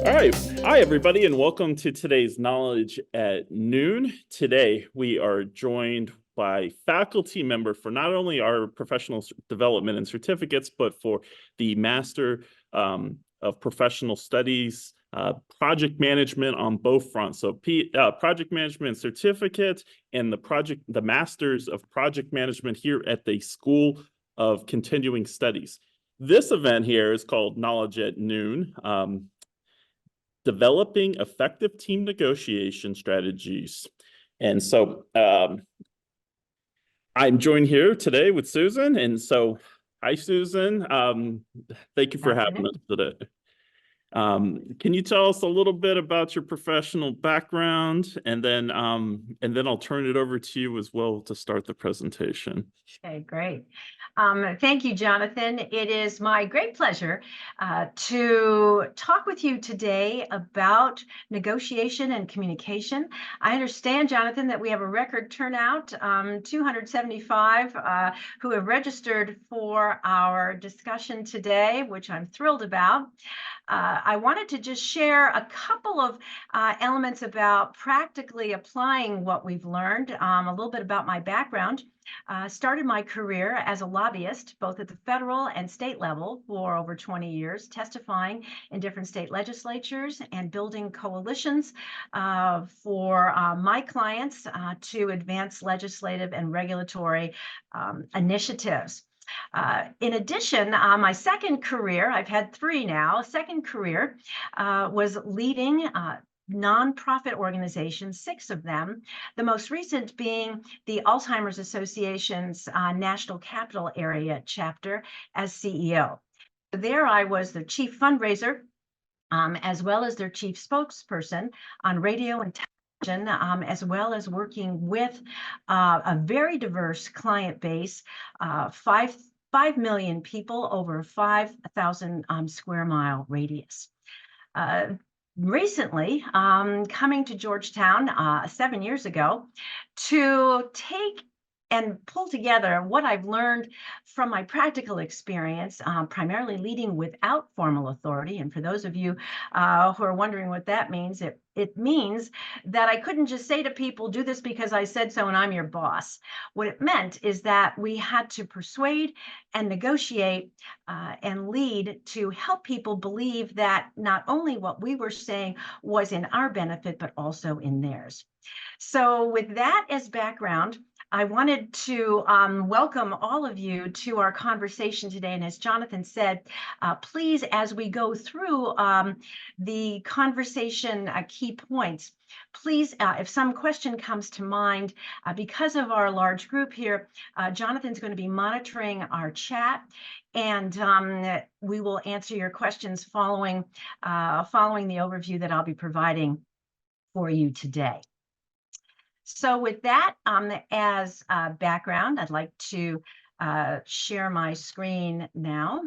All right. Hi, everybody, and welcome to today's Knowledge at Noon. Today, we are joined by faculty member for not only our professional development and certificates, but for the Master of Professional Studies, project management on both fronts. So project management certificate and the Masters of Project Management here at the School of Continuing Studies. This event here is called Knowledge at Noon. Developing effective team negotiation strategies. And so I'm joined here today with Susan. And so, hi, Susan. Thank you for having us today. Can you tell us a little bit about your professional background, and then I'll turn it over to you as well to start the presentation. Okay, great. Thank you, Jonathan. It is my great pleasure to talk with you today about negotiation and communication. I understand, Jonathan, that we have a record turnout, 275 who have registered for our discussion today, which I'm thrilled about. I wanted to just share a couple of elements about practically applying what we've learned, a little bit about my background. Started my career as a lobbyist, both at the federal and state level for over 20 years, testifying in different state legislatures and building coalitions for my clients to advance legislative and regulatory initiatives. In addition, my second career, I've had three now, second career was leading nonprofit organizations, 6 of them, the most recent being the Alzheimer's Association's National Capital Area chapter as CEO. There I was the chief fundraiser, as well as their chief spokesperson on radio and television, as well as working with a very diverse client base, 5 million people over 5,000 square mile radius. Recently, coming to Georgetown 7 years ago to take and pull together what I've learned from my practical experience, primarily leading without formal authority. And for those of you who are wondering what that means, it means that I couldn't just say to people, do this because I said so and I'm your boss. What it meant is that we had to persuade and negotiate and lead to help people believe that not only what we were saying was in our benefit, but also in theirs. So with that as background, I wanted to welcome all of you to our conversation today. And as Jonathan said, please, as we go through the conversation key points, please, if some question comes to mind, because of our large group here, Jonathan's going to be monitoring our chat, and we will answer your questions following the overview that I'll be providing for you today. So with that as background, I'd like to share my screen now.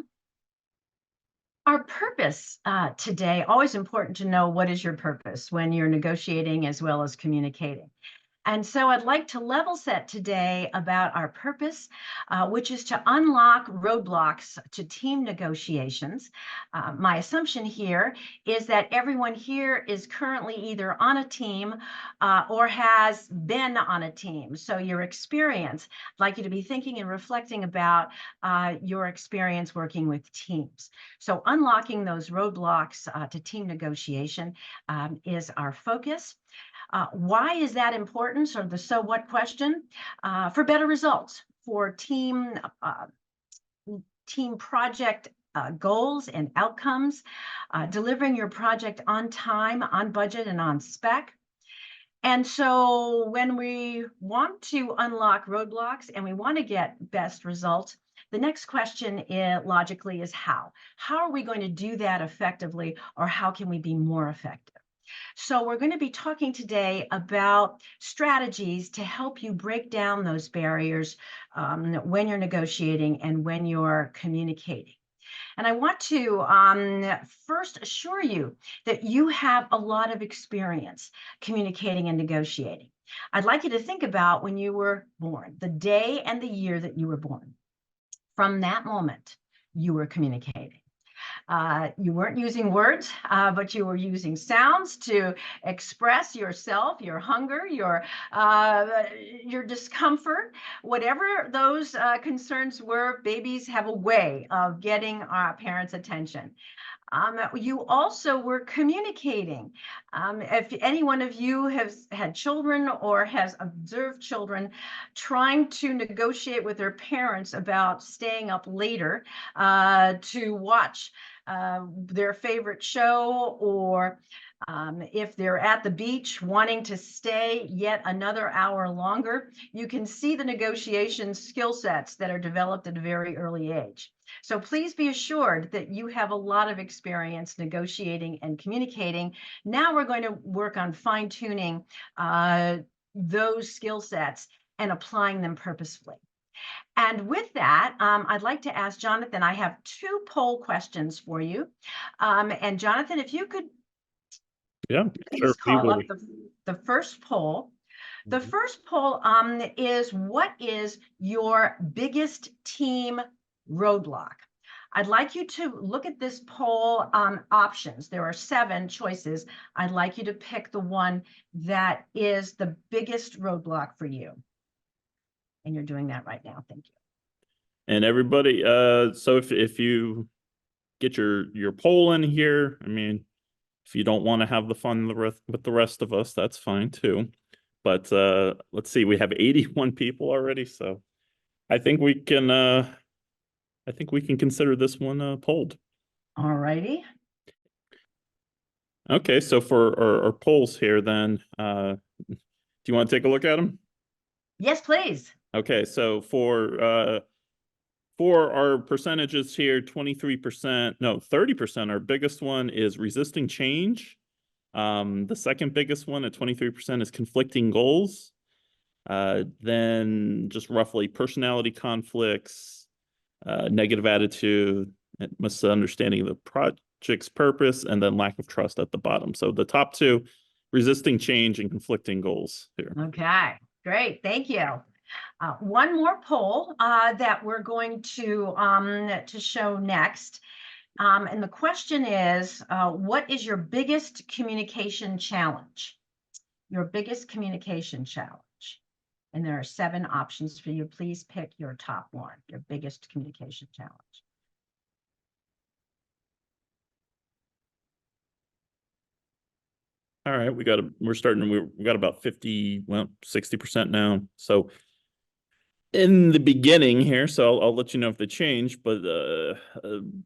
Our purpose today, always important to know what is your purpose when you're negotiating as well as communicating. And so I'd like to level set today about our purpose, which is to unlock roadblocks to team negotiations. My assumption here is that everyone here is currently either on a team or has been on a team. So your experience, I'd like you to be thinking and reflecting about your experience working with teams. So unlocking those roadblocks to team negotiation is our focus. Why is that important? Sort of the so what question. For better results, for team project goals and outcomes, delivering your project on time, on budget, and on spec. And so when we want to unlock roadblocks and we want to get best results, the next question logically is how. How are we going to do that effectively, or how can we be more effective? So we're going to be talking today about strategies to help you break down those barriers when you're negotiating and when you're communicating. And I want to first assure you that you have a lot of experience communicating and negotiating. I'd like you to think about when you were born, the day and the year that you were born. From that moment, you were communicating. You weren't using words, but you were using sounds to express yourself, your hunger, your discomfort, whatever those concerns were. Babies have a way of getting our parents' attention. You also were communicating. If any one of you has had children or has observed children trying to negotiate with their parents about staying up later to watch their favorite show, or if they're at the beach wanting to stay yet another hour longer, you can see the negotiation skill sets that are developed at a very early age. So please be assured that you have a lot of experience negotiating and communicating. Now we're going to work on fine-tuning those skill sets and applying them purposefully. And with that, I'd like to ask Jonathan, I have 2 poll questions for you. And Jonathan, if you could please call up the first poll. The first poll is, what is your biggest team roadblock? I'd like you to look at this poll options. There are 7 choices. I'd like you to pick the one that is the biggest roadblock for you. And you're doing that right now. Thank you. And everybody, so if you get your poll in here, I mean, if you don't want to have the fun with the rest of us, that's fine too. But let's see, we have 81 people already, so I think we can consider this one polled. All righty. Okay, so for our polls here, then, do you want to take a look at them? Yes, please. Okay, so for our percentages here, 23%, no, 30%, our biggest one is resisting change. The second biggest one at 23% is conflicting goals. Then just roughly personality conflicts, negative attitude, misunderstanding of the project's purpose, and then lack of trust at the bottom. So the top 2, resisting change and conflicting goals here. Okay, great. Thank you. One more poll that we're going to show next. And the question is, what is your biggest communication challenge? Your biggest communication challenge. And there are 7 options for you. Please pick your top one, your biggest communication challenge. All right, we got about 60% now. So in the beginning here, so I'll let you know if they change, but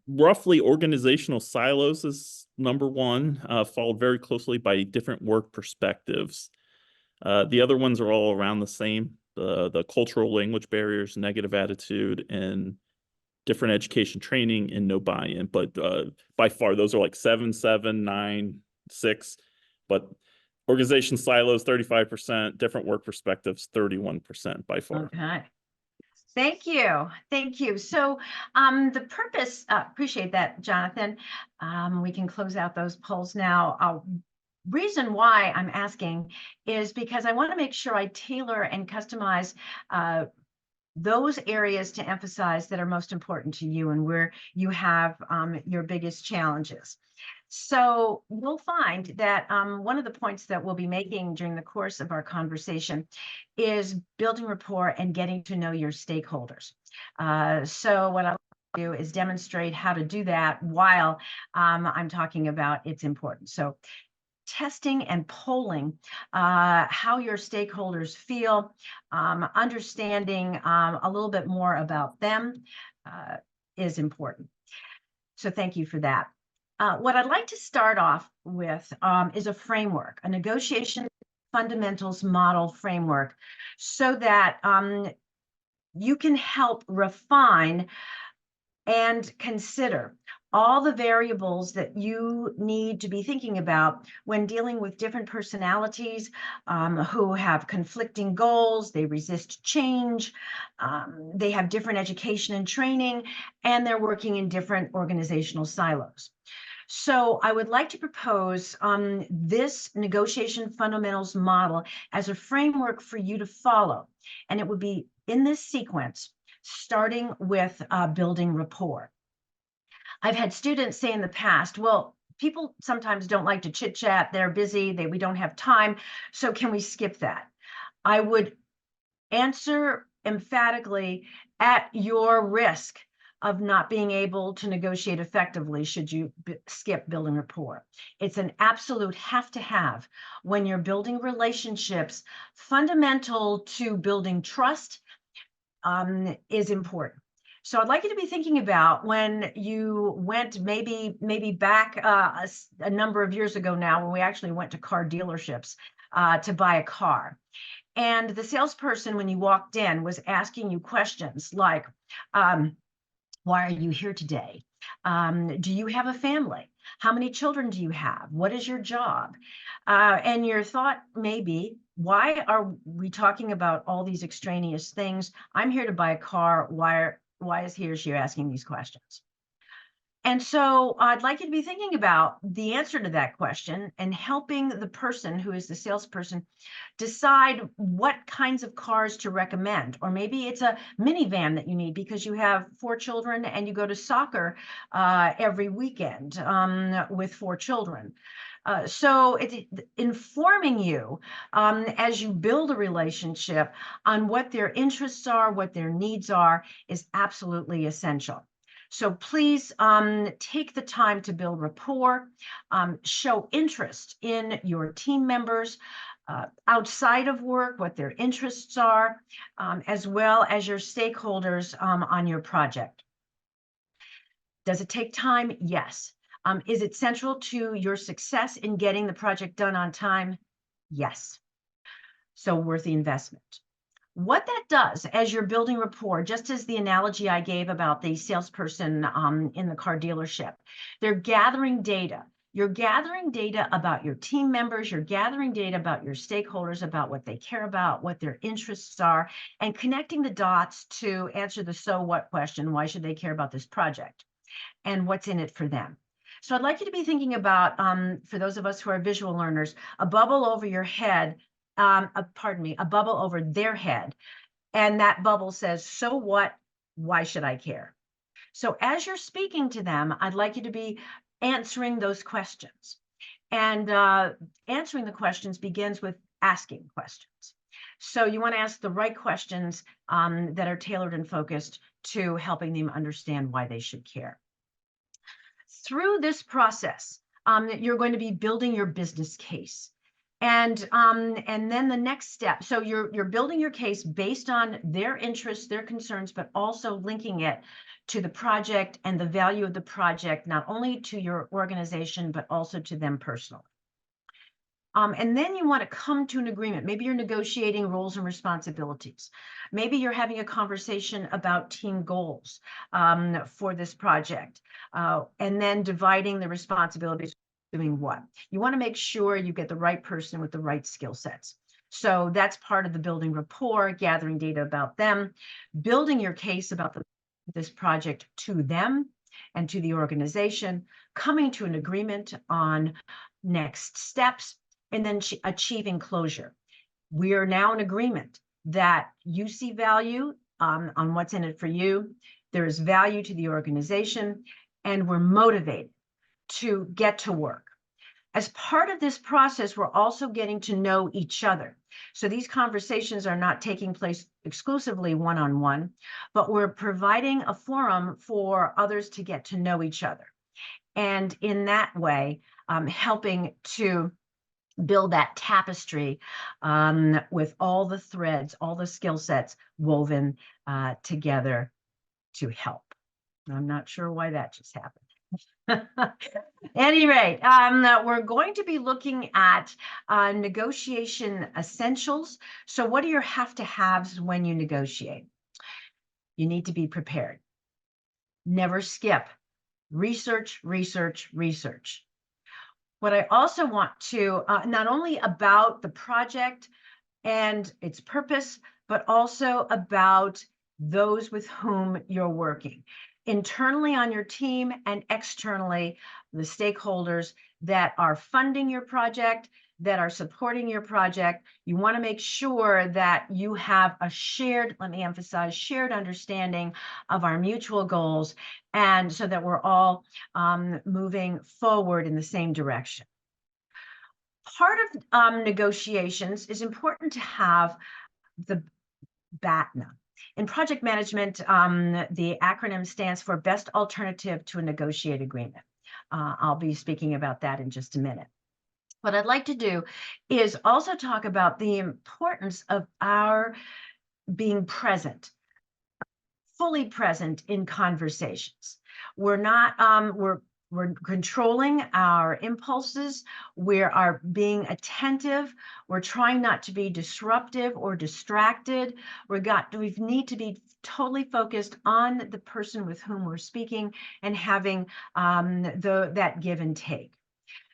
roughly organizational silos is number 1, followed very closely by different work perspectives. The other ones are all around the same, the cultural language barriers, negative attitude, and different education training, and no buy-in. But by far, those are like 7, 7, 9, 6. But organization silos, 35%, different work perspectives, 31% by far. Okay. Thank you. Thank you. So the purpose, appreciate that, Jonathan. We can close out those polls now. Reason why I'm asking is because I want to make sure I tailor and customize those areas to emphasize that are most important to you and where you have your biggest challenges. So we'll find that one of the points that we'll be making during the course of our conversation is building rapport and getting to know your stakeholders. So what I'll do is demonstrate how to do that while I'm talking about its importance. So testing and polling how your stakeholders feel, understanding a little bit more about them is important. So thank you for that. What I'd like to start off with is a framework, a negotiation fundamentals model framework, so that you can help refine and consider all the variables that you need to be thinking about when dealing with different personalities who have conflicting goals, they resist change, they have different education and training, and they're working in different organizational silos. So I would like to propose this negotiation fundamentals model as a framework for you to follow. And it would be in this sequence, starting with building rapport. I've had students say in the past, well, people sometimes don't like to chit chat. They're busy. We don't have time. So can we skip that? I would answer emphatically, at your risk of not being able to negotiate effectively should you skip building rapport. It's an absolute have to have when you're building relationships. Fundamental to building trust is important. So I'd like you to be thinking about when you went maybe back a number of years ago now, when we actually went to car dealerships to buy a car. And the salesperson, when you walked in, was asking you questions like, why are you here today? Do you have a family? How many children do you have? What is your job? And your thought may be, why are we talking about all these extraneous things? I'm here to buy a car. Why is he or she asking these questions? And so I'd like you to be thinking about the answer to that question and helping the person who is the salesperson decide what kinds of cars to recommend. Or maybe it's a minivan that you need because you have 4 children and you go to soccer every weekend with 4 children. So it's informing you as you build a relationship on what their interests are, what their needs are, is absolutely essential. So please take the time to build rapport, show interest in your team members outside of work, what their interests are, as well as your stakeholders on your project. Does it take time? Yes. Is it central to your success in getting the project done on time? Yes. So worth the investment. What that does as you're building rapport, just as the analogy I gave about the salesperson in the car dealership, they're gathering data. You're gathering data about your team members. You're gathering data about your stakeholders, about what they care about, what their interests are, and connecting the dots to answer the so what question. Why should they care about this project? And what's in it for them? So I'd like you to be thinking about, for those of us who are visual learners, a bubble over your head, a bubble over their head. And that bubble says, so what? Why should I care? So as you're speaking to them, I'd like you to be answering those questions. And answering the questions begins with asking questions. So you want to ask the right questions that are tailored and focused to helping them understand why they should care. Through this process, you're going to be building your business case. And then the next step, so you're building your case based on their interests, their concerns, but also linking it to the project and the value of the project, not only to your organization, but also to them personally. And then you want to come to an agreement. Maybe you're negotiating roles and responsibilities. Maybe you're having a conversation about team goals for this project, and then dividing the responsibilities. Doing what? You want to make sure you get the right person with the right skill sets. So that's part of the building rapport, gathering data about them, building your case about this project to them and to the organization, coming to an agreement on next steps, and then achieving closure. We are now in agreement that you see value on what's in it for you. There is value to the organization, and we're motivated to get to work. As part of this process, we're also getting to know each other. So these conversations are not taking place exclusively one-on-one, but we're providing a forum for others to get to know each other. And in that way, helping to build that tapestry with all the threads, all the skill sets woven together to help. I'm not sure why that just happened. Any rate, we're going to be looking at negotiation essentials. So what are your have-to-haves when you negotiate? You need to be prepared. Never skip. Research, research, research. What I also want to, not only about the project and its purpose, but also about those with whom you're working. Internally on your team and externally, the stakeholders that are funding your project, that are supporting your project. You want to make sure that you have a shared, let me emphasize, shared understanding of our mutual goals, and so that we're all moving forward in the same direction. Part of negotiations is important to have the BATNA. In project management, the acronym stands for Best Alternative to a Negotiated Agreement. I'll be speaking about that in just a minute. What I'd like to do is also talk about the importance of our being present, fully present in conversations. We're not, we're controlling our impulses. We are being attentive. We're trying not to be disruptive or distracted. We need to be totally focused on the person with whom we're speaking and having that give and take.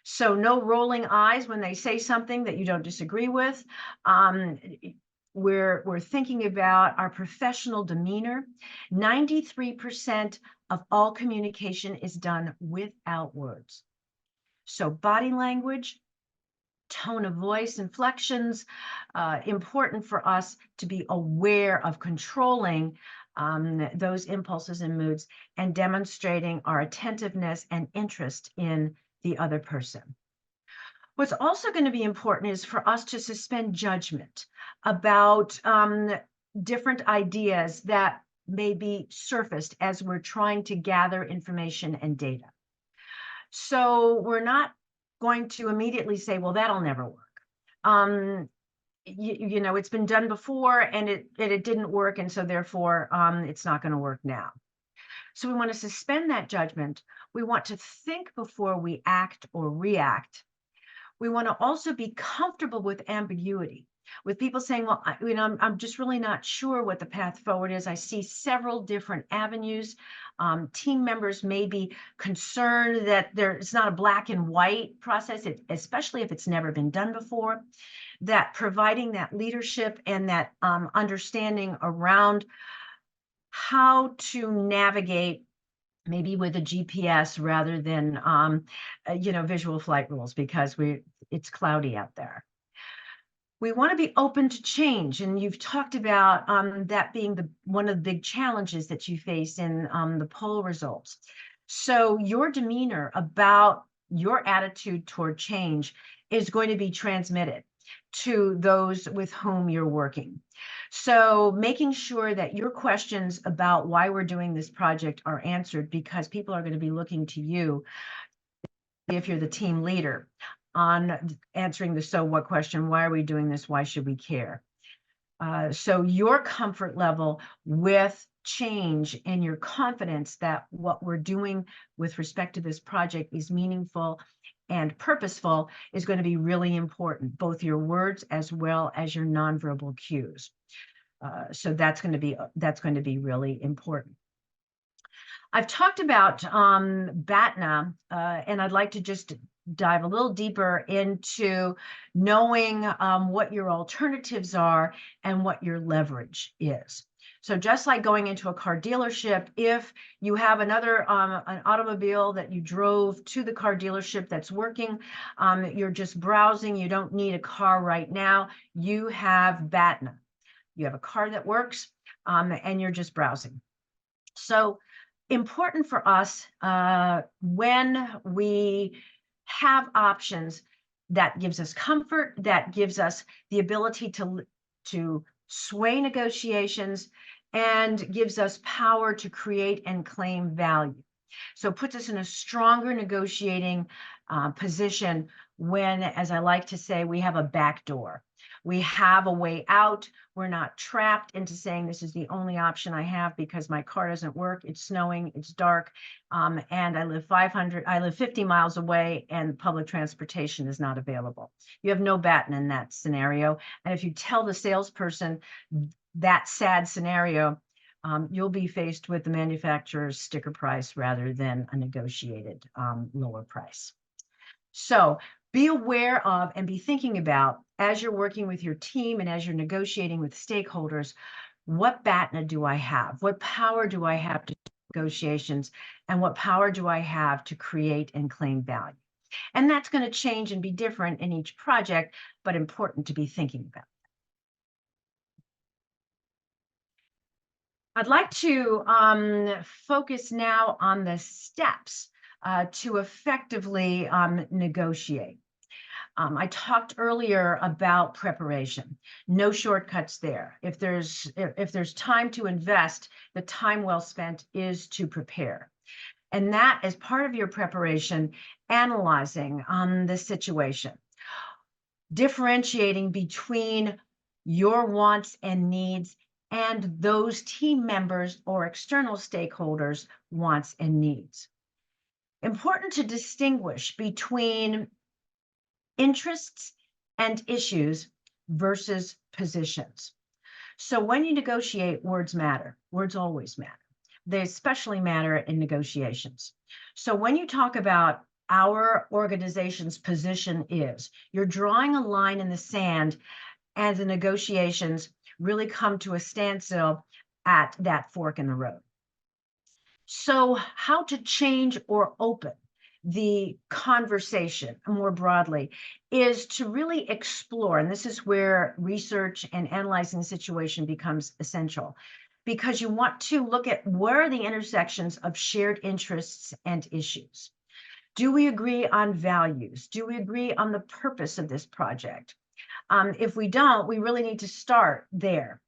So no rolling eyes when they say something that you don't disagree with. We're thinking about our professional demeanor. 93% of all communication is done without words. So body language, tone of voice, inflections, important for us to be aware of controlling those impulses and moods and demonstrating our attentiveness and interest in the other person. What's also going to be important is for us to suspend judgment about different ideas that may be surfaced as we're trying to gather information and data. So we're not going to immediately say, well, that'll never work. You know, it's been done before and it didn't work, and so therefore it's not going to work now. So we want to suspend that judgment. We want to think before we act or react. We want to also be comfortable with ambiguity, with people saying, well, I'm just really not sure what the path forward is. I see several different avenues. Team members may be concerned that it's not a black and white process, especially if it's never been done before, that providing that leadership and that understanding around how to navigate maybe with a GPS rather than, visual flight rules, because it's cloudy out there. We want to be open to change. And you've talked about that being one of the big challenges that you face in the poll results. So your demeanor about your attitude toward change is going to be transmitted to those with whom you're working. So making sure that your questions about why we're doing this project are answered, because people are going to be looking to you, if you're the team leader, on answering the so what question. Why are we doing this? Why should we care? So your comfort level with change and your confidence that what we're doing with respect to this project is meaningful and purposeful is going to be really important, both your words as well as your nonverbal cues. So that's going to be really important. I've talked about BATNA, and I'd like to just dive a little deeper into knowing what your alternatives are and what your leverage is. So just like going into a car dealership, if you have an automobile that you drove to the car dealership that's working, you're just browsing, you don't need a car right now, you have BATNA. You have a car that works, and you're just browsing. So important for us when we have options, that gives us comfort, that gives us the ability to sway negotiations, and gives us power to create and claim value. So it puts us in a stronger negotiating position when, as I like to say, we have a back door. We have a way out. We're not trapped into saying this is the only option I have because my car doesn't work, it's snowing, it's dark, and I live 50 miles away and public transportation is not available. You have no BATNA in that scenario. And if you tell the salesperson that sad scenario, you'll be faced with the manufacturer's sticker price rather than a negotiated lower price. So be aware of and be thinking about, as you're working with your team and as you're negotiating with stakeholders, what BATNA do I have? What power do I have to negotiations? And what power do I have to create and claim value? And that's going to change and be different in each project, but important to be thinking about. I'd like to focus now on the steps to effectively negotiate. I talked earlier about preparation. No shortcuts there. If there's time to invest, the time well spent is to prepare. And that, as part of your preparation, analyzing the situation, differentiating between your wants and needs and those team members or external stakeholders' wants and needs. Important to distinguish between interests and issues versus positions. So when you negotiate, words matter. Words always matter. They especially matter in negotiations. So when you talk about our organization's position is, you're drawing a line in the sand and the negotiations really come to a standstill at that fork in the road. So how to change or open the conversation more broadly is to really explore, and this is where research and analyzing the situation becomes essential, because you want to look at where are the intersections of shared interests and issues. Do we agree on values? Do we agree on the purpose of this project? If we don't, we really need to start there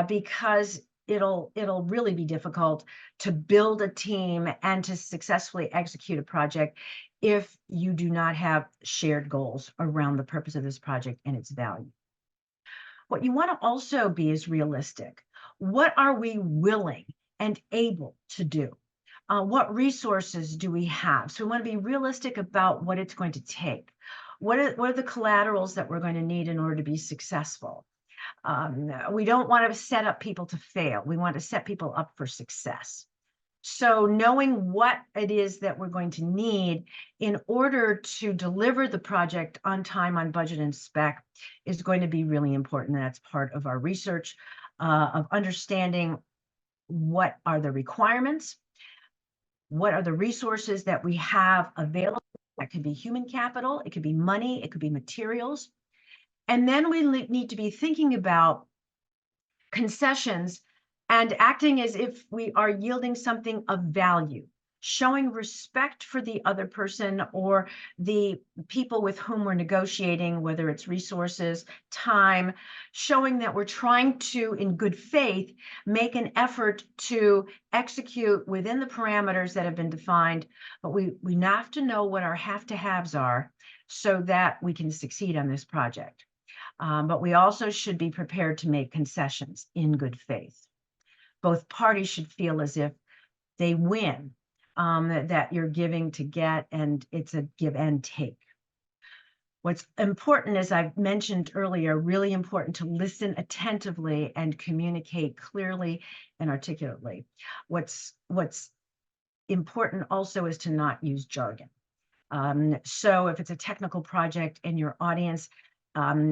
because it'll really be difficult to build a team and to successfully execute a project if you do not have shared goals around the purpose of this project and its value. What you want to also be is realistic. What are we willing and able to do? What resources do we have? So we want to be realistic about what it's going to take. What are the collaterals that we're going to need in order to be successful? We don't want to set up people to fail. We want to set people up for success. So knowing what it is that we're going to need in order to deliver the project on time, on budget, and spec is going to be really important. That's part of our research of understanding what are the requirements, what are the resources that we have available. That could be human capital, it could be money, it could be materials. And then we need to be thinking about concessions and acting as if we are yielding something of value, showing respect for the other person or the people with whom we're negotiating, whether it's resources, time, showing that we're trying to, in good faith, make an effort to execute within the parameters that have been defined, but we have to know what our have-to-haves are so that we can succeed on this project. But we also should be prepared to make concessions in good faith. Both parties should feel as if they win, that you're giving to get, and it's a give and take. What's important, as I've mentioned earlier, really important to listen attentively and communicate clearly and articulately. What's important also is to not use jargon. So if it's a technical project and your audience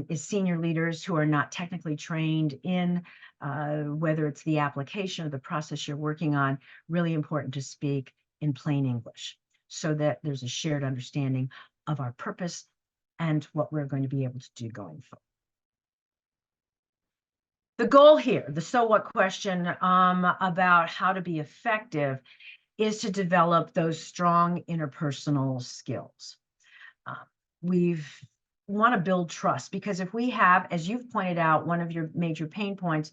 is senior leaders who are not technically trained in whether it's the application or the process you're working on, really important to speak in plain English so that there's a shared understanding of our purpose and what we're going to be able to do going forward. The goal here, the so what question about how to be effective, is to develop those strong interpersonal skills. We want to build trust, because if we have, as you've pointed out, one of your major pain points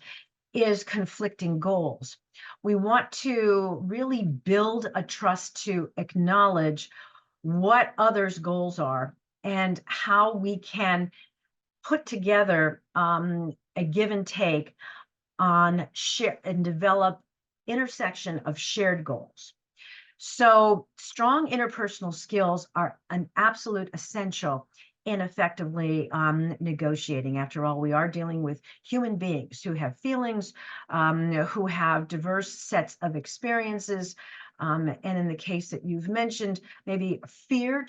is conflicting goals. We want to really build a trust to acknowledge what others' goals are and how we can put together a give and take on share and develop intersection of shared goals. So strong interpersonal skills are an absolute essential in effectively negotiating. After all, we are dealing with human beings who have feelings, who have diverse sets of experiences. And in the case that you've mentioned, maybe fear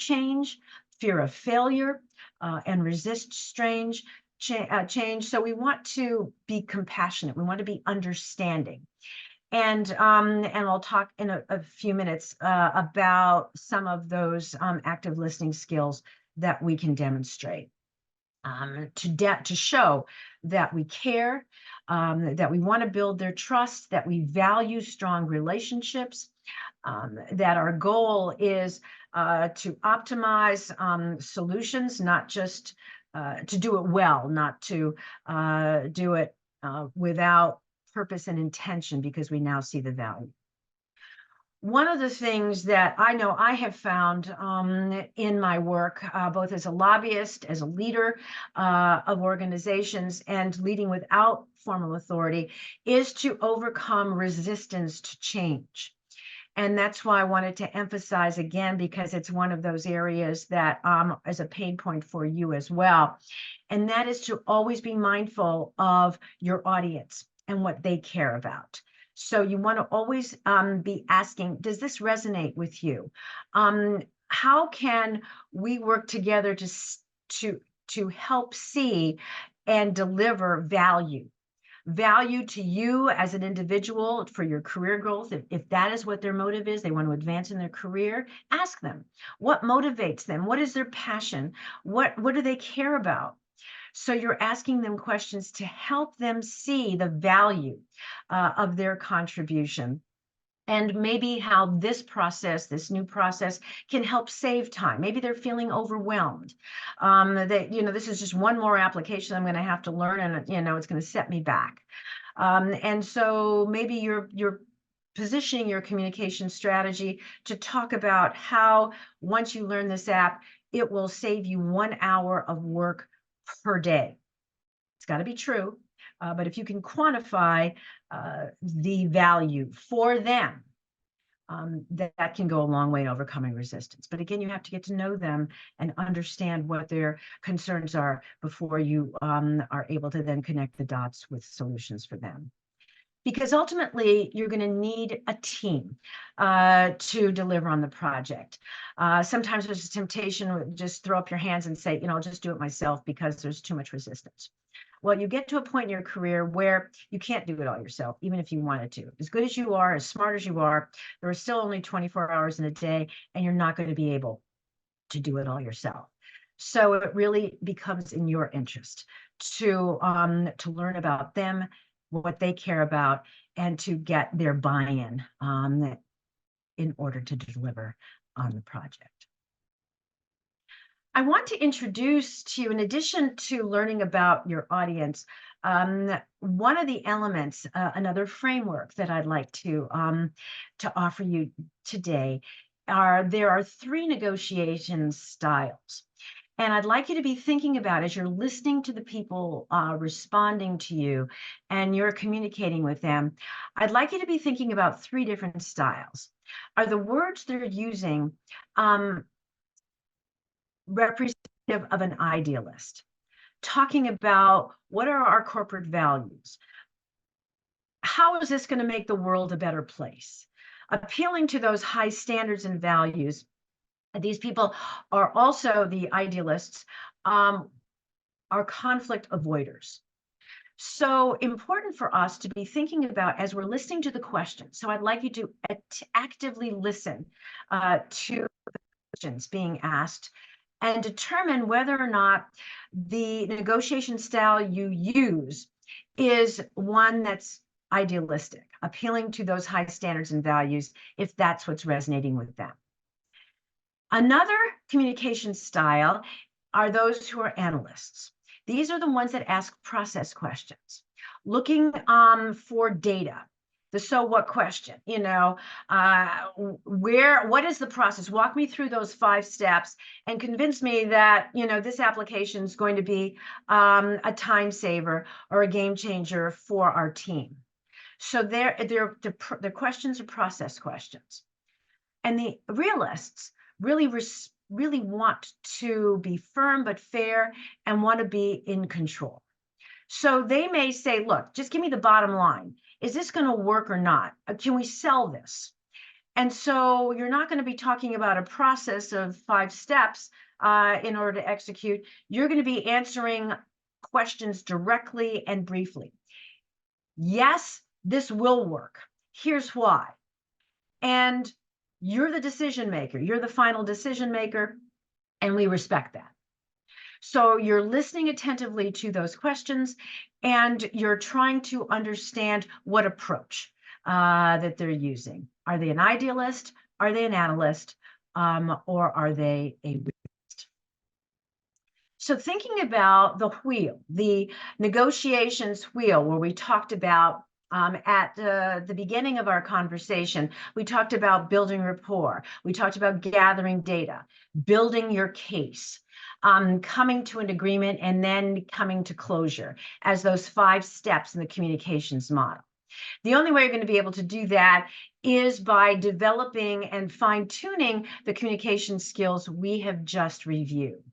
of failure, and resist change. So we want to be compassionate. We want to be understanding. And I'll talk in a few minutes about some of those active listening skills that we can demonstrate to show that we care, that we want to build their trust, that we value strong relationships, that our goal is to optimize solutions, not just to do it well, not to do it without purpose and intention, because we now see the value. One of the things that I know I have found in my work, both as a lobbyist, as a leader of organizations, and leading without formal authority, is to overcome resistance to change. And that's why I wanted to emphasize again, because it's one of those areas that is a pain point for you as well. And that is to always be mindful of your audience and what they care about. So you want to always be asking, does this resonate with you? How can we work together to help see and deliver value? Value to you as an individual for your career growth. If that is what their motive is, they want to advance in their career, ask them, what motivates them? What is their passion? What do they care about? So you're asking them questions to help them see the value of their contribution, and maybe how this process, this new process, can help save time. Maybe they're feeling overwhelmed. That, this is just one more application I'm going to have to learn, and it's going to set me back. And so maybe you're positioning your communication strategy to talk about how, once you learn this app, it will save you 1 hour of work per day. It's got to be true, but if you can quantify the value for them, that can go a long way in overcoming resistance. But again, you have to get to know them and understand what their concerns are before you are able to then connect the dots with solutions for them. Because ultimately, you're going to need a team to deliver on the project. Sometimes there's a temptation to just throw up your hands and say, I'll just do it myself because there's too much resistance. Well, you get to a point in your career where you can't do it all yourself, even if you wanted to. As good as you are, as smart as you are, there are still only 24 hours in a day, and you're not going to be able to do it all yourself. So it really becomes in your interest to learn about them, what they care about, and to get their buy-in in order to deliver on the project. I want to introduce to you, in addition to learning about your audience, one of the elements, another framework that I'd like to offer you today there are 3 negotiation styles. And I'd like you to be thinking about, as you're listening to the people responding to you and you're communicating with them, I'd like you to be thinking about 3 different styles. Are the words they're using representative of an idealist? Talking about, what are our corporate values? How is this going to make the world a better place? Appealing to those high standards and values. These people are also, the idealists, are conflict avoiders. So important for us to be thinking about as we're listening to the question. So I'd like you to actively listen to the questions being asked and determine whether or not the negotiation style you use is one that's idealistic, appealing to those high standards and values, if that's what's resonating with them. Another communication style are those who are analysts. These are the ones that ask process questions, looking for data. The so what question, what is the process? Walk me through those 5 steps and convince me that, this application is going to be a time saver or a game changer for our team. So their questions are process questions. And the realists really want to be firm but fair and want to be in control. So they may say, look, just give me the bottom line. Is this going to work or not? Can we sell this? And so you're not going to be talking about a process of 5 steps in order to execute. You're going to be answering questions directly and briefly. Yes, this will work. Here's why. And you're the decision maker. You're the final decision maker, and we respect that. So you're listening attentively to those questions, and you're trying to understand what approach that they're using. Are they an idealist? Are they an analyst? Or are they a realist? So thinking about the wheel, the negotiations wheel, where we talked about at the beginning of our conversation, we talked about building rapport. We talked about gathering data, building your case, coming to an agreement, and then coming to closure as those 5 steps in the communications model. The only way you're going to be able to do that is by developing and fine-tuning the communication skills we have just reviewed.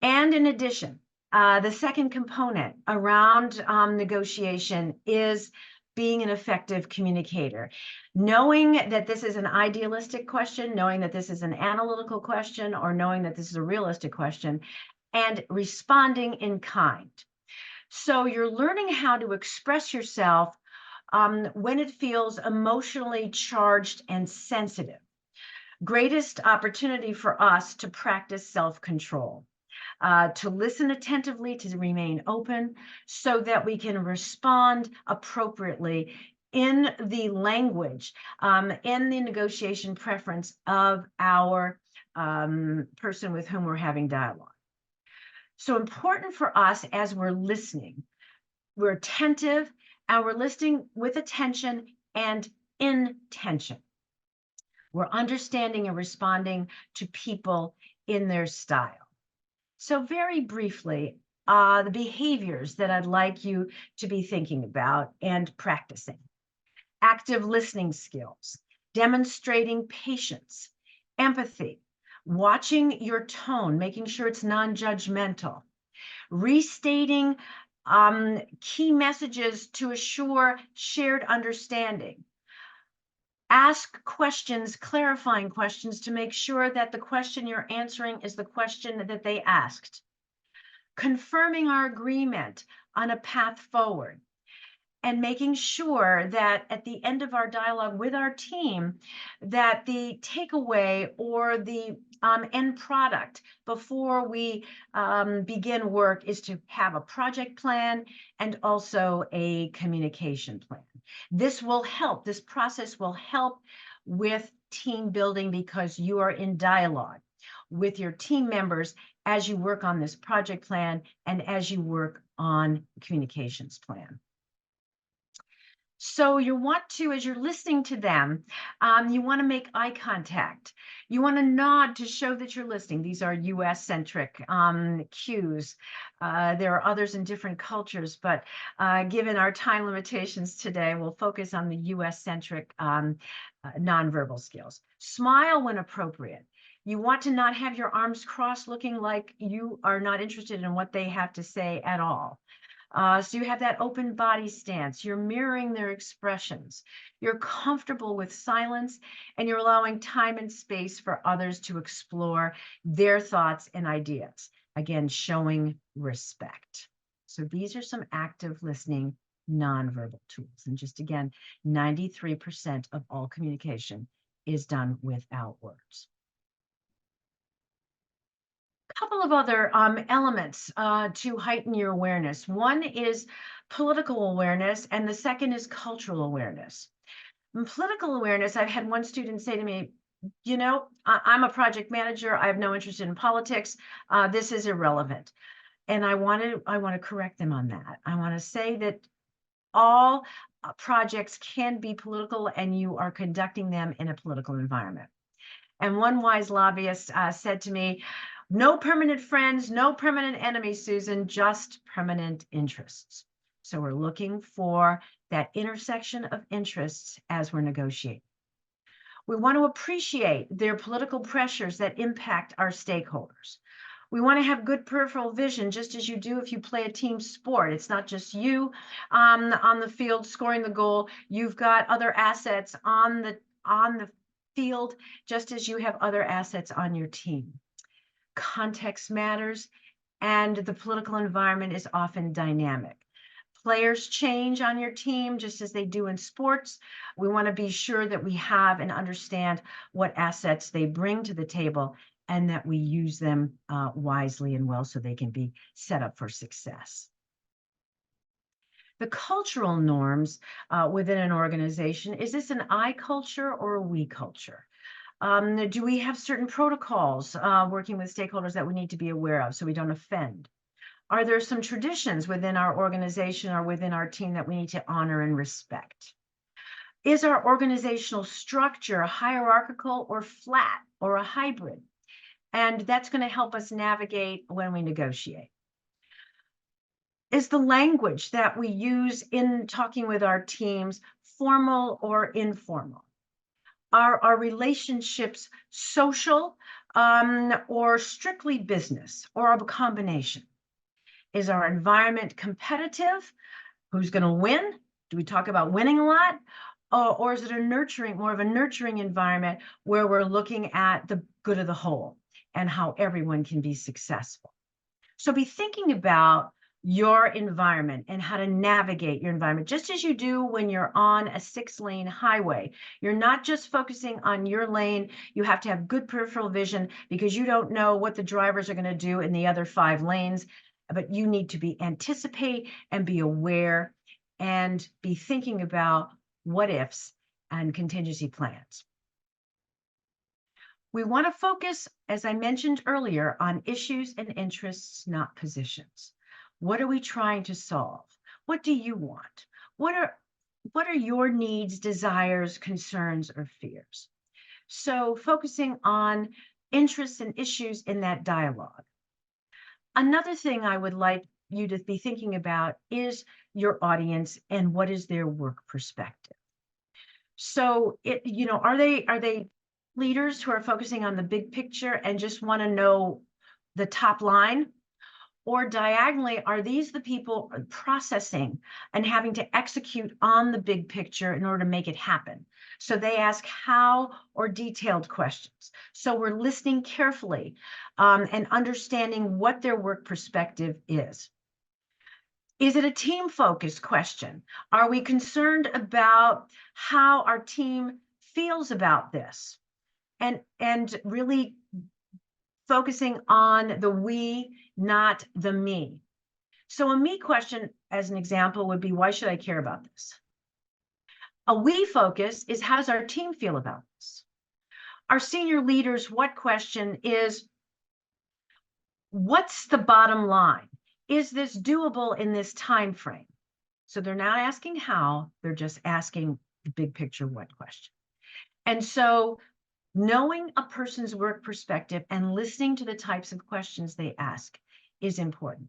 And in addition, the second component around negotiation is being an effective communicator. Knowing that this is an idealistic question, knowing that this is an analytical question, or knowing that this is a realistic question, and responding in kind. So you're learning how to express yourself when it feels emotionally charged and sensitive. Greatest opportunity for us to practice self-control. To listen attentively, to remain open, so that we can respond appropriately in the language, in the negotiation preference of our person with whom we're having dialogue. So important for us as we're listening, we're attentive and we're listening with attention and intention. We're understanding and responding to people in their style. So very briefly, the behaviors that I'd like you to be thinking about and practicing. Active listening skills, demonstrating patience, empathy, watching your tone, making sure it's non-judgmental, restating key messages to assure shared understanding. Ask questions, clarifying questions, to make sure that the question you're answering is the question that they asked. Confirming our agreement on a path forward, and making sure that at the end of our dialogue with our team, that the takeaway or the end product before we begin work is to have a project plan and also a communication plan. This will help, this process will help with team building, because you are in dialogue with your team members as you work on this project plan and as you work on communications plan. So you want to, as you're listening to them, you want to make eye contact. You want to nod to show that you're listening. These are US-centric cues. There are others in different cultures, but given our time limitations today, we'll focus on the US-centric nonverbal skills. Smile when appropriate. You want to not have your arms crossed, looking like you are not interested in what they have to say at all. So you have that open body stance, you're mirroring their expressions, you're comfortable with silence, and you're allowing time and space for others to explore their thoughts and ideas. Again, showing respect. So these are some active listening nonverbal tools. And just again, 93% of all communication is done without words. Couple of other elements to heighten your awareness. One is political awareness, and the second is cultural awareness. In political awareness, I've had one student say to me, you know, I'm a project manager. I have no interest in politics. This is irrelevant. And I want to correct them on that. I want to say that all projects can be political, and you are conducting them in a political environment. And one wise lobbyist said to me, no permanent friends, no permanent enemies, Susan, just permanent interests. So we're looking for that intersection of interests as we're negotiating. We want to appreciate their political pressures that impact our stakeholders. We want to have good peripheral vision, just as you do if you play a team sport. It's not just you on the field scoring the goal. You've got other assets on the field, just as you have other assets on your team. Context matters, and the political environment is often dynamic. Players change on your team just as they do in sports. We want to be sure that we have and understand what assets they bring to the table and that we use them wisely and well so they can be set up for success. The cultural norms within an organization, is this an I culture or a we culture? Do we have certain protocols working with stakeholders that we need to be aware of so we don't offend? Are there some traditions within our organization or within our team that we need to honor and respect? Is our organizational structure hierarchical or flat or a hybrid? And that's going to help us navigate when we negotiate. Is the language that we use in talking with our teams formal or informal? Are our relationships social or strictly business or a combination? Is our environment competitive? Who's going to win? Do we talk about winning a lot? Or is it a nurturing, more of a nurturing environment where we're looking at the good of the whole and how everyone can be successful? So be thinking about your environment and how to navigate your environment, just as you do when you're on a 6-lane highway. You're not just focusing on your lane. You have to have good peripheral vision because you don't know what the drivers are going to do in the other 5 lanes, but you need to be anticipate and be aware and be thinking about what ifs and contingency plans. We want to focus, as I mentioned earlier, on issues and interests, not positions. What are we trying to solve? What do you want? What are your needs, desires, concerns, or fears? So focusing on interests and issues in that dialogue. Another thing I would like you to be thinking about is your audience and what is their work perspective. So are they leaders who are focusing on the big picture and just want to know the top line? Or diagonally, are these the people processing and having to execute on the big picture in order to make it happen? So they ask how or detailed questions. So we're listening carefully and understanding what their work perspective is. Is it a team-focused question? Are we concerned about how our team feels about this? And really focusing on the we, not the me. So a me question, as an example, would be, why should I care about this? A we focus is, how does our team feel about this? Our senior leaders, what question is, what's the bottom line? Is this doable in this time frame? So they're not asking how, they're just asking the big picture what question. And so knowing a person's work perspective and listening to the types of questions they ask is important.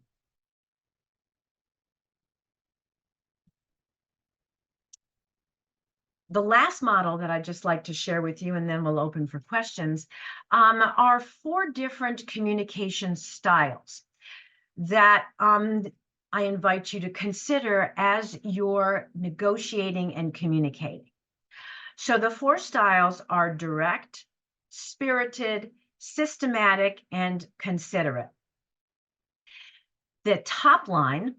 The last model that I'd just like to share with you, and then we'll open for questions, are 4 different communication styles that I invite you to consider as you're negotiating and communicating. So the 4 styles are direct, spirited, systematic, and considerate. The top line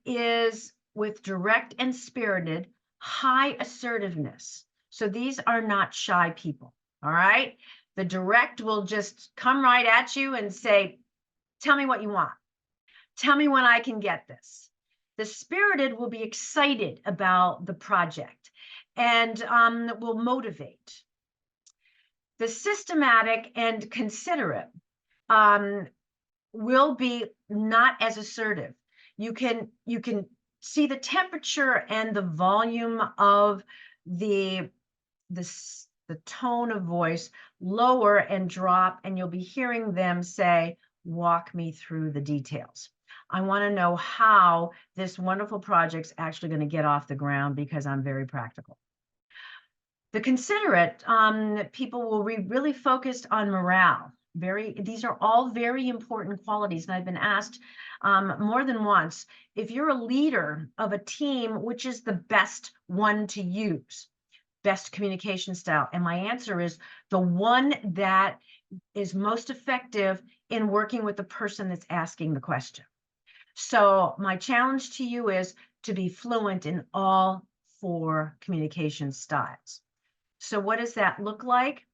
is with direct and spirited, high assertiveness. So these are not shy people, all right? The direct will just come right at you and say, tell me what you want. Tell me when I can get this. The spirited will be excited about the project and will motivate. The systematic and considerate will be not as assertive. You can see the temperature and the volume of the tone of voice lower and drop, and you'll be hearing them say, walk me through the details. I want to know how this wonderful project's actually going to get off the ground because I'm very practical. The considerate people will be really focused on morale. These are all very important qualities. And I've been asked more than once, if you're a leader of a team, which is the best one to use, best communication style? And my answer is the one that is most effective in working with the person that's asking the question. So my challenge to you is to be fluent in all 4 communication styles. So what does that look like?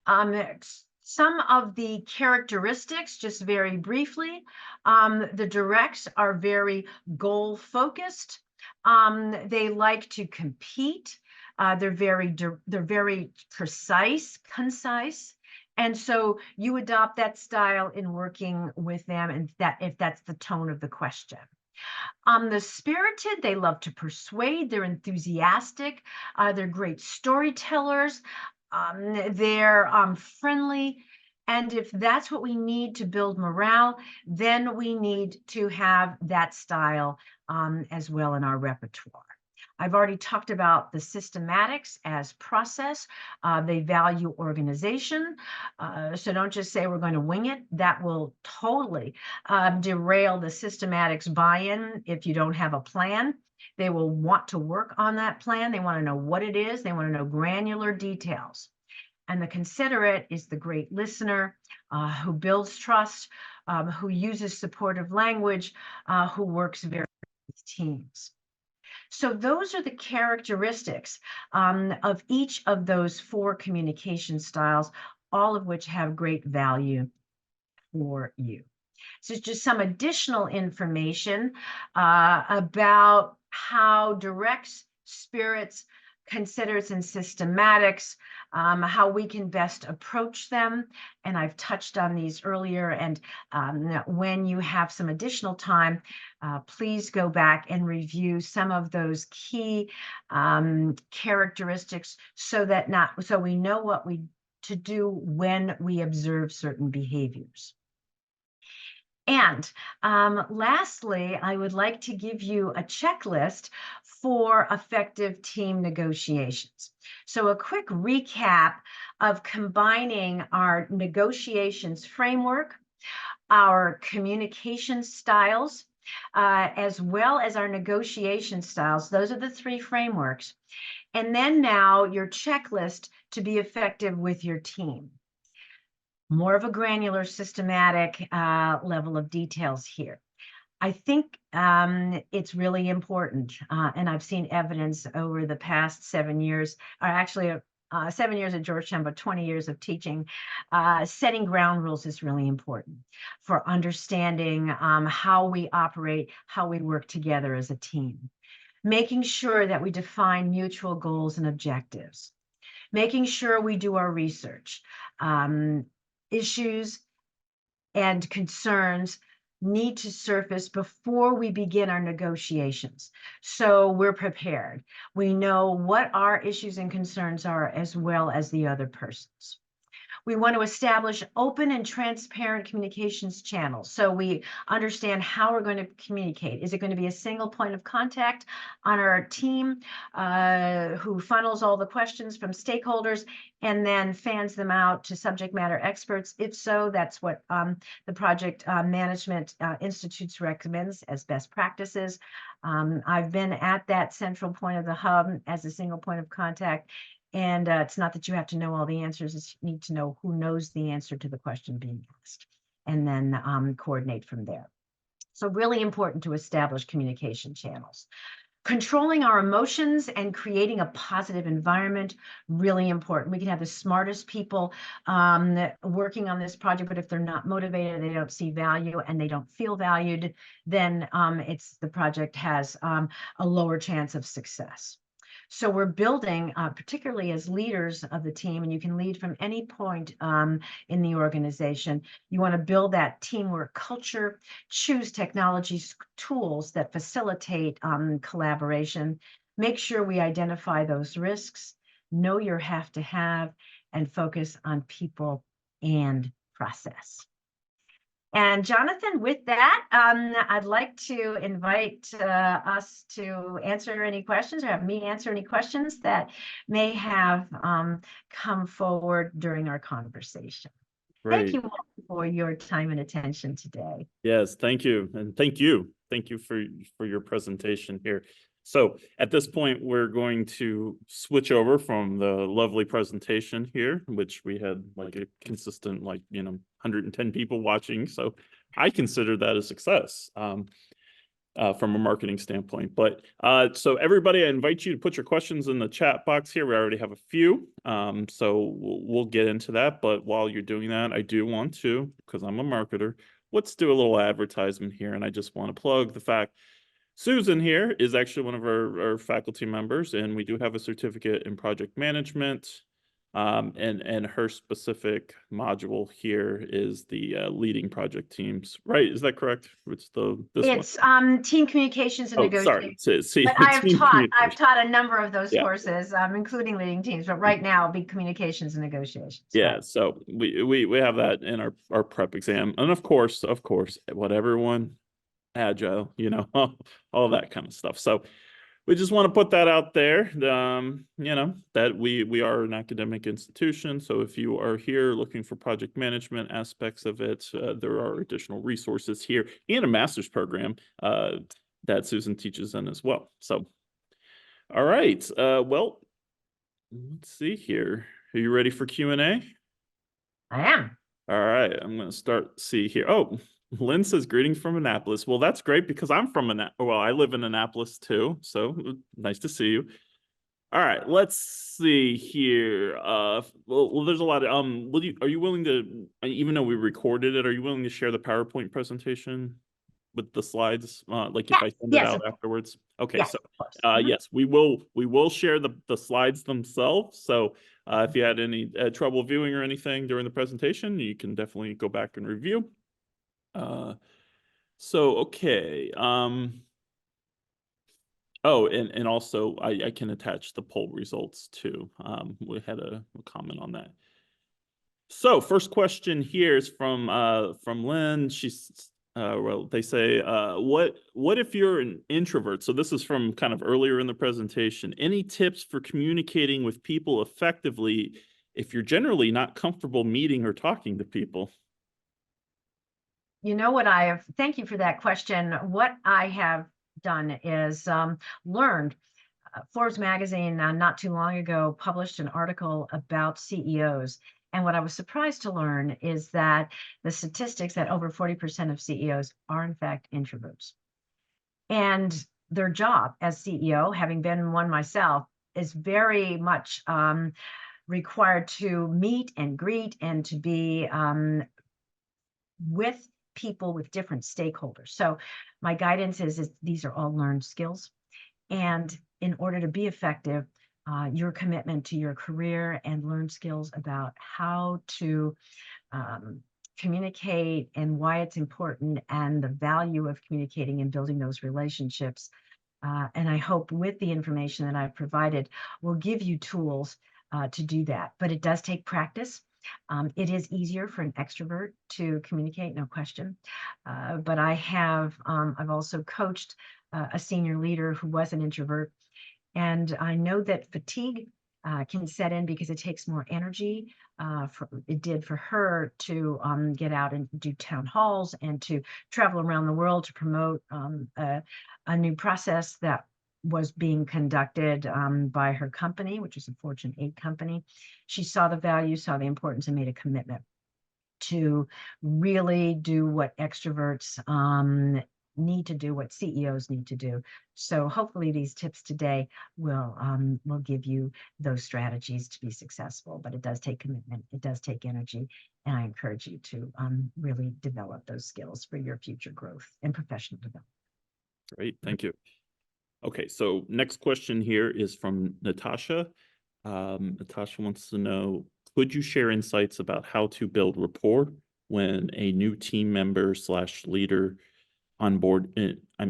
Some of the characteristics, just very briefly, the directs are very goal focused. They like to compete. They're very precise, concise. And so you adopt that style in working with them, and that if that's the tone of the question. The spirited, they love to persuade, they're enthusiastic, they're great storytellers, they're friendly. And if that's what we need to build morale, then we need to have that style as well in our repertoire. I've already talked about the systematics as process. They value organization. So don't just say we're going to wing it. That will totally derail the systematics buy-in if you don't have a plan. They will want to work on that plan. They want to know what it is. They want to know granular details. And the considerate is the great listener who builds trust, who uses supportive language, who works very with teams. So those are the characteristics of each of those 4 communication styles, all of which have great value for you. So just some additional information about how directs, spirits, considerates, and systematics, how we can best approach them. And I've touched on these earlier. And when you have some additional time, please go back and review some of those key characteristics so we know what to do when we observe certain behaviors. And lastly, I would like to give you a checklist for effective team negotiations. So a quick recap of combining our negotiations framework, our communication styles, as well as our negotiation styles. Those are the 3 frameworks. And then now your checklist to be effective with your team. More of a granular, systematic level of details here. I think it's really important, and I've seen evidence over the past 7 years, or actually 7 years at Georgetown, but 20 years of teaching. Setting ground rules is really important for understanding how we operate, how we work together as a team. Making sure that we define mutual goals and objectives. Making sure we do our research. Issues and concerns need to surface before we begin our negotiations. So we're prepared. We know what our issues and concerns are as well as the other person's. We want to establish open and transparent communications channels so we understand how we're going to communicate. Is it going to be a single point of contact on our team who funnels all the questions from stakeholders and then fans them out to subject matter experts? If so, that's what the Project Management Institute recommends as best practices. I've been at that central point of the hub as a single point of contact. And it's not that you have to know all the answers, it's you need to know who knows the answer to the question being asked, and then coordinate from there. So really important to establish communication channels. Controlling our emotions and creating a positive environment, really important. We can have the smartest people working on this project, but if they're not motivated, they don't see value, and they don't feel valued, then the project has a lower chance of success. So we're building, particularly as leaders of the team, and you can lead from any point in the organization. You want to build that teamwork culture, choose technologies, tools that facilitate collaboration, make sure we identify those risks, know your have to have, and focus on people and process. And Jonathan, with that, I'd like to invite us to answer any questions, or have me answer any questions that may have come forward during our conversation. Great. Thank you all for your time and attention today. Yes, thank you. And thank you. Thank you for your presentation here. So at this point, we're going to switch over from the lovely presentation here, which we had like a consistent, 110 people watching. So I consider that a success from a marketing standpoint. But so everybody, I invite you to put your questions in the chat box here. We already have a few, so we'll get into that. But while you're doing that, I do want to, because I'm a marketer, let's do a little advertisement here. And I just want to plug the fact Susan here is actually one of our faculty members, and we do have a certificate in project management. And her specific module here is the leading project teams, right? Is that correct? It's It's team communications and sorry. negotiation. But I've taught a number of those courses, including leading teams. But right now, big communications and negotiations. Yeah, right. So we have that in our prep exam, and of course, what everyone agile, all that kind of stuff. So we just want to put that out there, that we are an academic institution. So if you are here looking for project management aspects of it, there are additional resources here and a master's program that Susan teaches in as well. So, all right. Well, let's see here. Are you ready for Q&A? I am. All right. I'm going to start. See here. Oh, Lynn says greetings from Annapolis. Well, that's great because I'm from I live in Annapolis too. So nice to see you. All right, let's see here. Well, there's a lot of are you willing to, even though we recorded it, are you willing to share the PowerPoint presentation with the slides? Like if I send it out afterwards? Okay, yes, so yes, we will share the slides themselves. So if you had any trouble viewing or anything during the presentation, you can definitely go back and review. So, okay. Oh, and also I can attach the poll results too. We had a comment on that. So first question here is from Lynn. She's well, they say, what if you're an introvert? So this is from kind of earlier in the presentation. Any tips for communicating with people effectively if you're generally not comfortable meeting or talking to people? You know what thank you for that question. What I have done is learned. Forbes magazine not too long ago published an article about CEOs. And what I was surprised to learn is that the statistics that over 40% of CEOs are in fact introverts. And their job as CEO, having been one myself, is very much required to meet and greet and to be with people with different stakeholders. So my guidance is these are all learned skills. And in order to be effective, your commitment to your career and learn skills about how to communicate and why it's important and the value of communicating and building those relationships. And I hope with the information that I've provided will give you tools to do that. But it does take practice. It is easier for an extrovert to communicate, no question. But I've also coached a senior leader who was an introvert. And I know that fatigue can set in because it takes more energy. It did for her to get out and do town halls and to travel around the world to promote a new process that was being conducted by her company, which is a Fortune 8 company. She saw the value, saw the importance, and made a commitment to really do what extroverts need to do, what CEOs need to do. So hopefully these tips today will give you those strategies to be successful. But it does take commitment, it does take energy, and I encourage you to really develop those skills for your future growth and professional development. Great, thank you. Okay, so next question here is from Natasha. Natasha wants to know, could you share insights about how to build rapport when a new team member / leader on board? I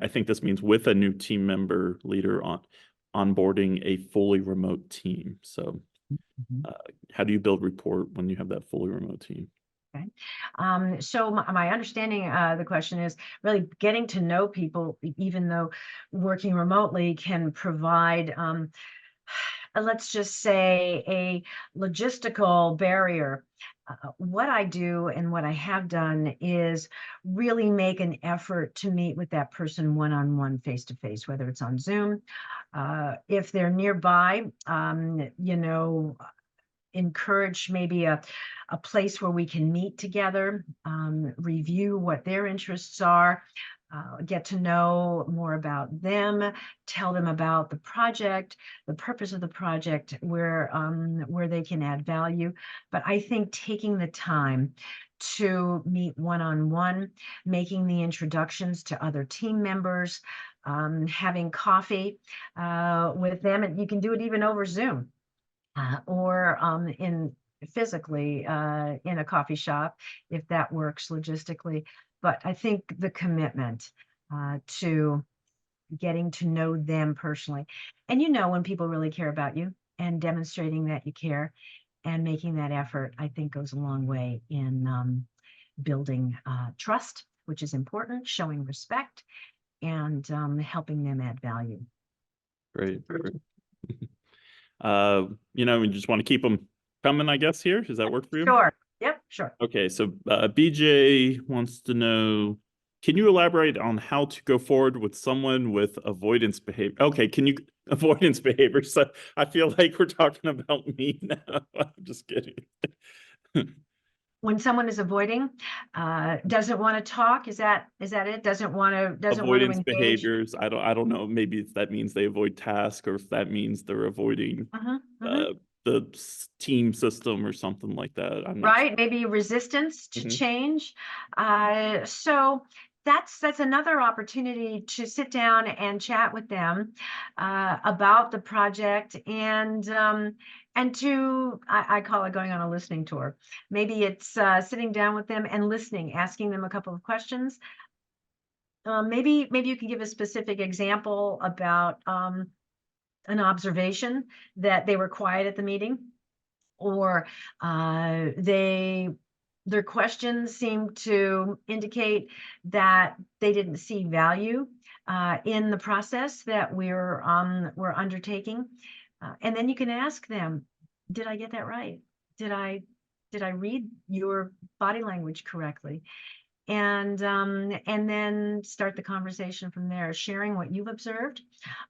think this means with a new team member leader onboarding a fully remote team. So how do you build rapport when you have that fully remote team? Okay. So my understanding the question is really getting to know people, even though working remotely can provide, let's just say, a logistical barrier. What I do and what I have done is really make an effort to meet with that person one-on-one, face-to-face, whether it's on Zoom. If they're nearby, encourage maybe a place where we can meet together, review what their interests are, get to know more about them, tell them about the project, the purpose of the project, where they can add value. But I think taking the time to meet one-on-one, making the introductions to other team members, having coffee with them, and you can do it even over Zoom or in physically in a coffee shop, if that works logistically. But I think the commitment to getting to know them personally, and when people really care about you, and demonstrating that you care and making that effort, I think goes a long way in building trust, which is important, showing respect, and helping them add value. Great. We just want to keep them coming, I guess, here. Does that work for you? Sure. Yep, sure. Okay, so BJ wants to know, can you elaborate on how to go forward with someone with avoidance behavior? Okay, avoidance behavior? So I feel like we're talking about me now. I'm just kidding. When someone is avoiding, doesn't want to talk, is that it? Doesn't want to Avoidance engage? behaviors. I don't know. Maybe if that means they avoid tasks, or if that means they're avoiding the team system or something like that. I'm not Right, maybe resistance to change. So that's another opportunity to sit down and chat with them about the project, and to I call it going on a listening tour. Maybe it's sitting down with them and listening, asking them a couple of questions. Maybe you can give a specific example about an observation that they were quiet at the meeting, or their questions seem to indicate that they didn't see value in the process that we're undertaking. And then you can ask them, did I get that right? Did I read your body language correctly? And then start the conversation from there, sharing what you've observed,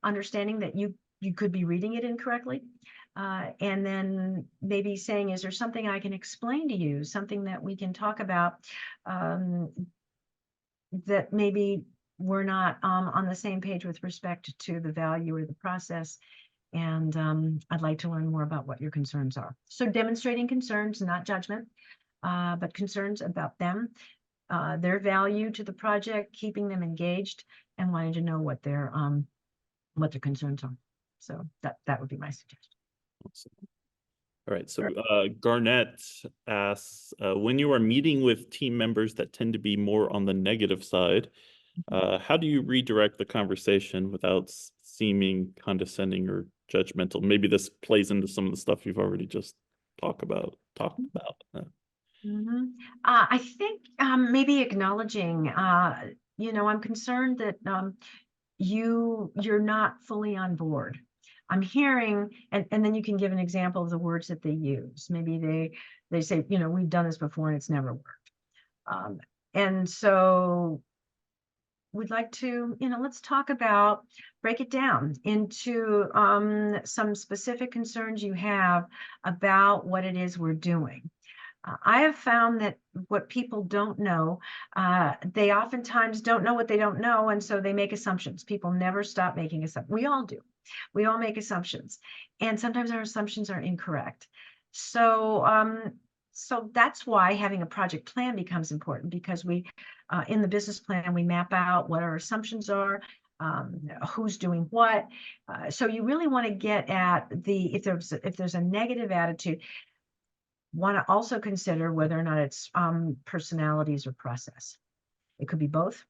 understanding that you could be reading it incorrectly, and then maybe saying, is there something I can explain to you, something that we can talk about, that maybe we're not on the same page with respect to the value or the process, and I'd like to learn more about what your concerns are. So demonstrating concerns, not judgment, but concerns about them, their value to the project, keeping them engaged, and wanting to know what their concerns are. So that would be my suggestion. Awesome. All right. So Garnett asks, when you are meeting with team members that tend to be more on the negative side, how do you redirect the conversation without seeming condescending or judgmental? Maybe this plays into some of the stuff you've already just talked about. I think maybe acknowledging, I'm concerned that you're not fully on board. I'm hearing, and then you can give an example of the words that they use. Maybe they say, we've done this before and it's never worked. And so we'd like to, let's talk about, break it down into some specific concerns you have about what it is we're doing. I have found that what people don't know, they oftentimes don't know what they don't know, and so they make assumptions. People never stop making assumptions. We all do. We all make assumptions, and sometimes our assumptions are incorrect. So, so that's why having a project plan becomes important, because we, in the business plan, we map out what our assumptions are, who's doing what. So you really want to get at if there's a negative attitude, want to also consider whether or not it's personalities or process. It could be both,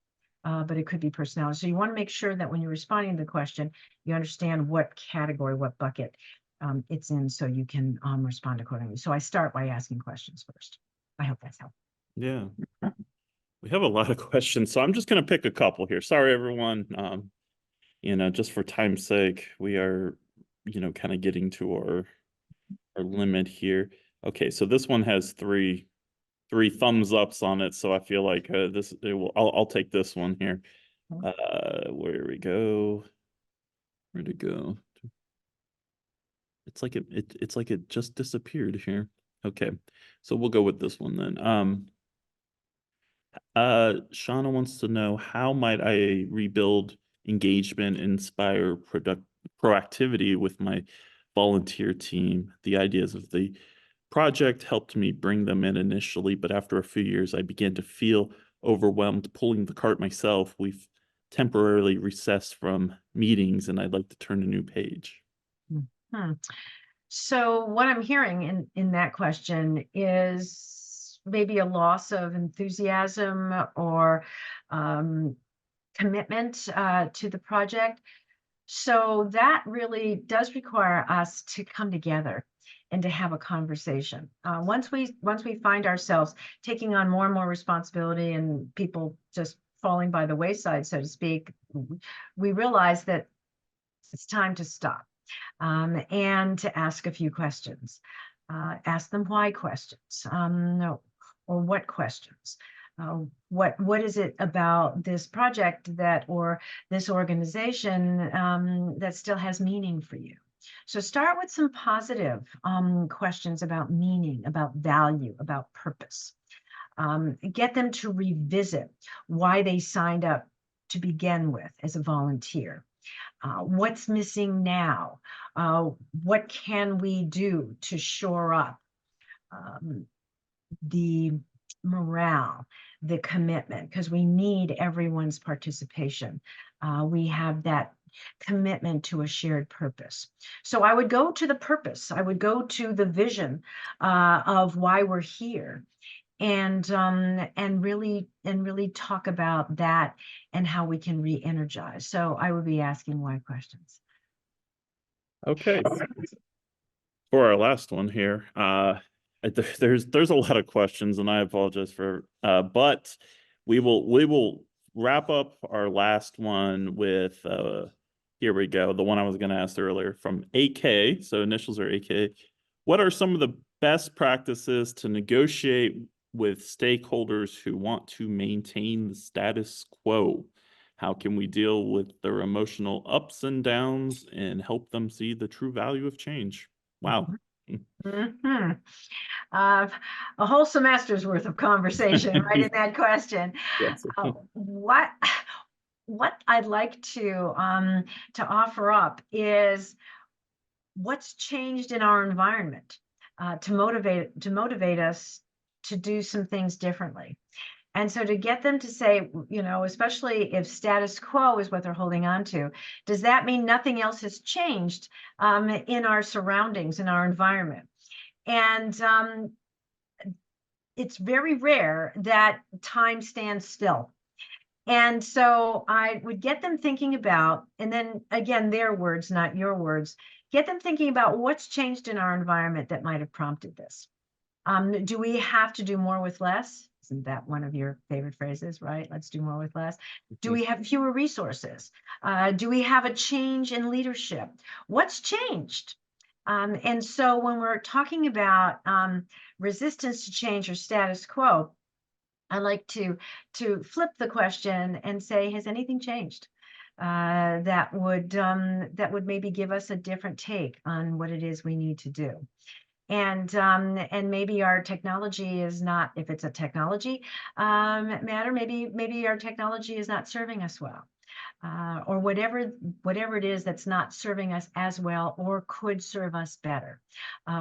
but it could be personality. So you want to make sure that when you're responding to the question, you understand what category, what bucket it's in, so you can respond accordingly. So I start by asking questions first. I hope that's helpful. Yeah. We have a lot of questions, so I'm just going to pick a couple here. Sorry, everyone. Just for time's sake, we are, kind of getting to our limit here. Okay, so this one has three thumbs ups on it, so I feel like I'll take this one here. Where we go? Where'd it go? It's like it just disappeared here. Okay, so we'll go with this one then. Shauna wants to know, how might I rebuild engagement, inspire proactivity with my volunteer team? The ideas of the project helped me bring them in initially, but after a few years, I began to feel overwhelmed pulling the cart myself. We've temporarily recessed from meetings, and I'd like to turn a new page. Hmm. So what I'm hearing in that question is maybe a loss of enthusiasm or commitment to the project. So that really does require us to come together and to have a conversation. Once we find ourselves taking on more and more responsibility and people just falling by the wayside, so to speak, we realize that it's time to stop and to ask a few questions. Ask them why questions, no, or what questions. What is it about this project or this organization that still has meaning for you? So start with some positive questions about meaning, about value, about purpose. Get them to revisit why they signed up to begin with as a volunteer. What's missing now? What can we do to shore up the morale, the commitment? Because we need everyone's participation. We have that commitment to a shared purpose. So I would go to the purpose. I would go to the vision of why we're here, and really talk about that and how we can re-energize. So I would be asking why questions. Okay. For our last one here, there's a lot of questions, and I apologize but we will wrap up our last one with here we go, the one I was going to ask earlier from AK. So initials are AK. What are some of the best practices to negotiate with stakeholders who want to maintain the status quo? How can we deal with their emotional ups and downs and help them see the true value of change? Wow. Mm-hmm. A whole semester's worth of conversation right in that question. Yes. What I'd like to offer up is what's changed in our environment to motivate us to do some things differently. And so to get them to say, especially if status quo is what they're holding on to, does that mean nothing else has changed in our surroundings, in our environment? And it's very rare that time stands still. And so I would get them thinking about, and then again, their words, not your words, get them thinking about what's changed in our environment that might have prompted this. Do we have to do more with less? Isn't that one of your favorite phrases, right? Let's do more with less. Do we have fewer resources? Do we have a change in leadership? What's changed? And so when we're talking about resistance to change or status quo, I like to flip the question and say, has anything changed? That would maybe give us a different take on what it is we need to do. And maybe our technology is not, if it's a technology matter, maybe our technology is not serving us well. Or whatever it is that's not serving us as well or could serve us better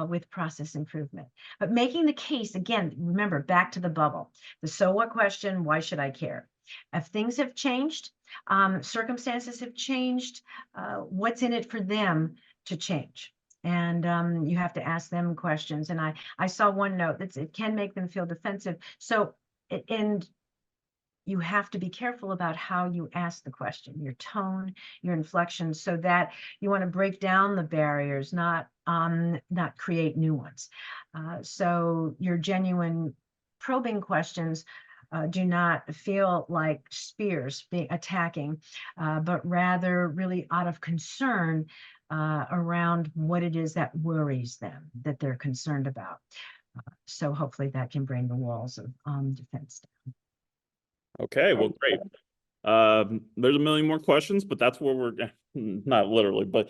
with process improvement. But making the case, again, remember, back to the bubble, the so what question, why should I care? If things have changed, circumstances have changed, what's in it for them to change? And you have to ask them questions. And I saw one note that it can make them feel defensive. So, and you have to be careful about how you ask the question, your tone, your inflection, so that you want to break down the barriers, not create new ones. So your genuine probing questions do not feel like spears being attacking, but rather really out of concern around what it is that worries them, that they're concerned about. So hopefully that can bring the walls of defense down. Okay, well, great. There's a million more questions, but that's where we're not literally, but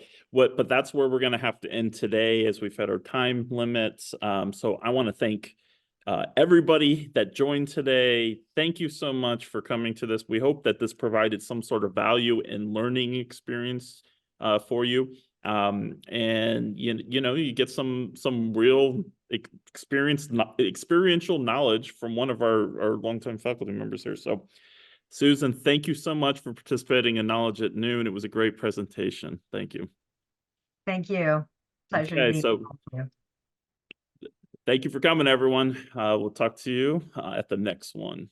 that's where we're going to have to end today as we've had our time limits. So I want to thank everybody that joined today. Thank you so much for coming to this. We hope that this provided some sort of value and learning experience for you. And you know, you get some real experiential knowledge from one of our longtime faculty members here. So Susan, thank you so much for participating in Knowledge at Noon. It was a great presentation. Thank you. Thank you. Pleasure to Okay, be so with you. thank you for coming, everyone. We'll talk to you at the next one.